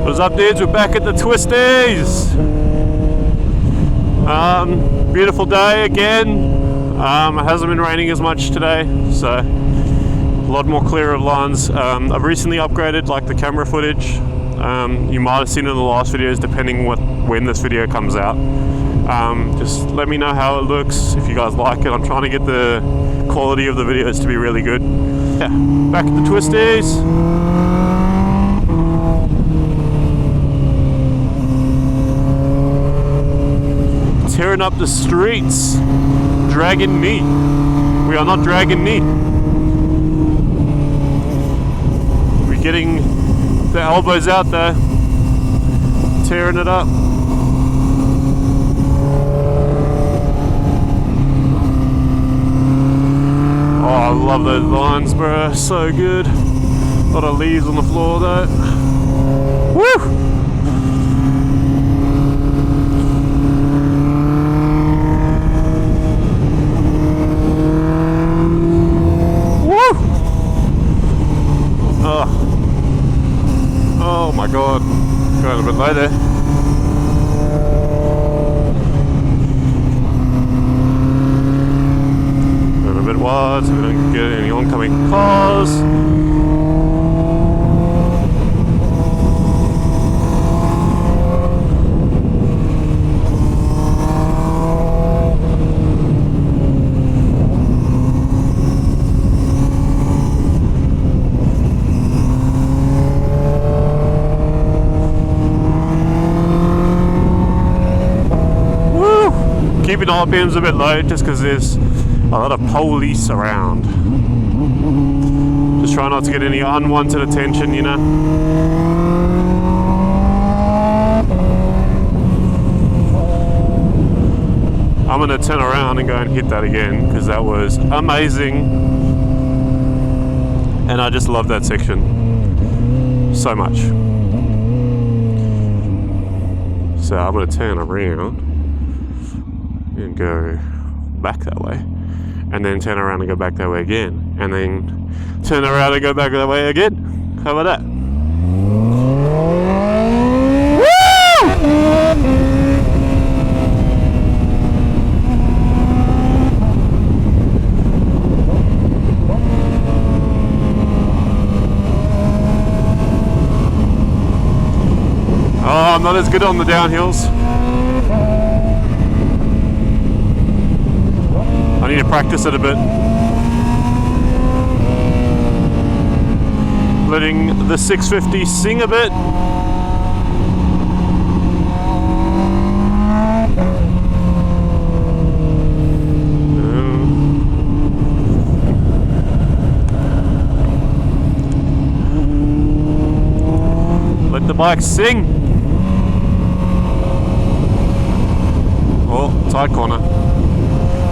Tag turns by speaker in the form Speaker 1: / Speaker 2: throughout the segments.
Speaker 1: What's up, dudes? We're back at the Twisties. Beautiful day again. It hasn't been raining as much today, so a lot more clear of lines. I've recently upgraded like the camera footage. You might have seen it in the last videos, depending when this video comes out. Just let me know how it looks, if you guys like it. I'm trying to get the quality of the videos to be really good. Yeah, back at the Twisties. Tearing up the streets, dragging meat. We are not dragging meat. We're getting the elbows out there, tearing it up. Oh, I love those lines, bro. So good. A lot of leaves on the floor though. Woo! Oh my god, going a bit low there. Going a bit wide so we don't get any oncoming cars. Keeping RPMs a bit low just because there's a lot of police around. Just try not to get any unwanted attention, you know. I'm going to turn around and go and hit that again because that was amazing. And I just love that section so much. So I'm going to turn around and go back that way, and then turn around and go back that way again, and then turn around and go back that way again. How about that? Woo! Oh, I'm not as good on the downhills. I need to practice it a bit. Letting the 650 sing a bit. Let the bike sing. Oh, side corner.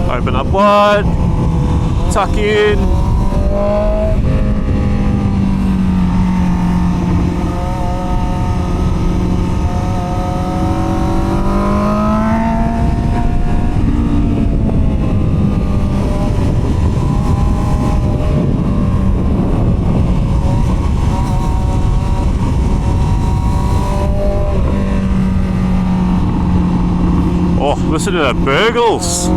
Speaker 1: Open up wide, tuck in. Oh, listen to that burgles.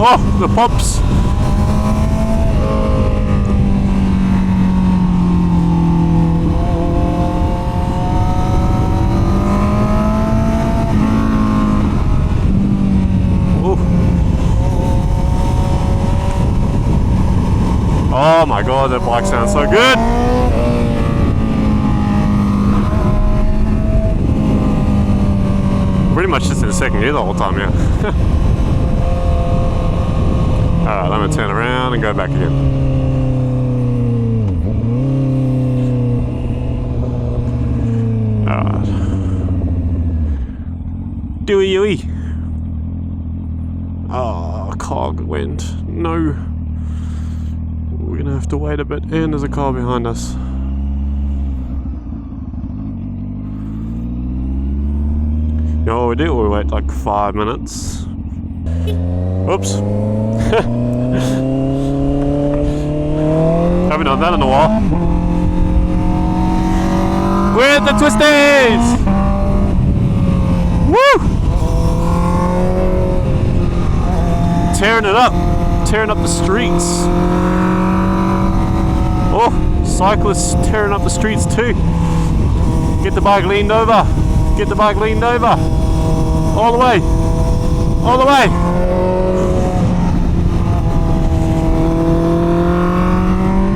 Speaker 1: Oh, the pops. Oh my god, that bike sounds so good. Pretty much just in second gear the whole time, yeah. Alright, I'm going to turn around and go back again. Alright. Dewey. Oh, cog went. No. We're going to have to wait a bit. And there's a car behind us. You know what we do? We wait like 5 minutes. Oops. Haven't done that in a while. With the Twisties! Woo! Tearing it up. Tearing up the streets. Oh, cyclists tearing up the streets too. Get the bike leaned over. Get the bike leaned over. All the way. All the way.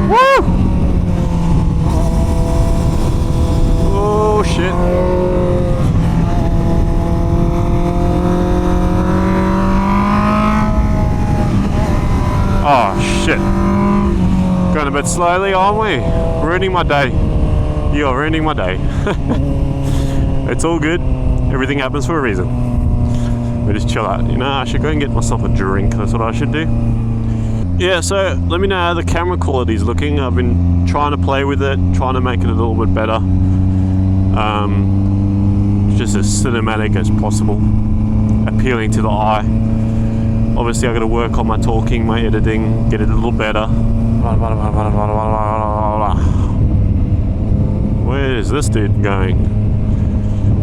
Speaker 1: Woo! Oh shit. Oh shit. Going a bit slowly, aren't we? Ruining my day. You're ruining my day. It's all good. Everything happens for a reason. We just chill out. You know, I should go and get myself a drink. That's what I should do. Yeah, so let me know how the camera quality is looking. I've been trying to play with it, trying to make it a little bit better. Just as cinematic as possible. Appealing to the eye. Obviously, I've got to work on my talking, my editing, get it a little better. Where is this dude going?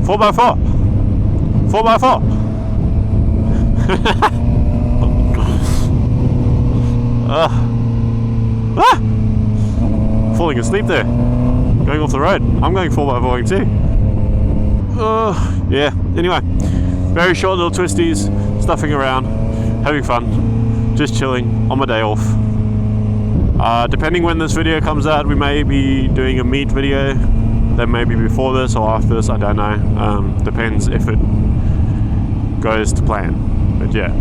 Speaker 1: 4x4! 4x4! Falling asleep there. Going off the road. I'm going 4x4ing too. Yeah, anyway. Very short little twisties, stuffing around, having fun, just chilling on my day off. Depending when this video comes out, we may be doing a meet video. Then maybe before this or after this, I don't know. Depends if it goes to plan. But yeah,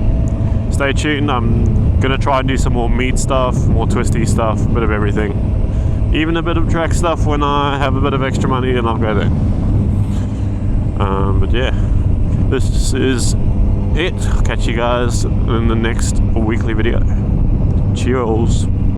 Speaker 1: stay tuned. I'm gonna try and do some more meet stuff, more twisty stuff, a bit of everything. Even a bit of track stuff when I have a bit of extra money, and I'll go there. But yeah, this is it. I'll catch you guys in the next weekly video. Cheers.